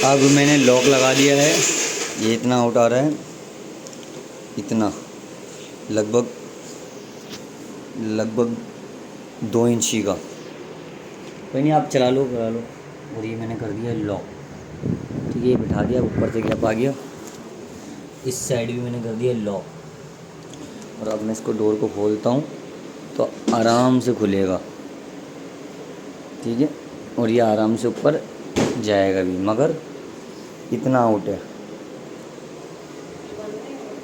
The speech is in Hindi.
अब मैंने लॉक लगा दिया है। ये इतना आउट आ रहा है, इतना लगभग 2 इंची का। कोई नहीं, आप चला लो करा लो। और ये मैंने कर दिया लॉक। ठीक है, ये बिठा दिया, ऊपर से गैप आ गया। इस साइड भी मैंने कर दिया लॉक। और अब मैं इसको डोर को खोलता हूँ तो आराम से खुलेगा। ठीक है, और ये आराम से ऊपर जाएगा भी, मगर इतना आउट है।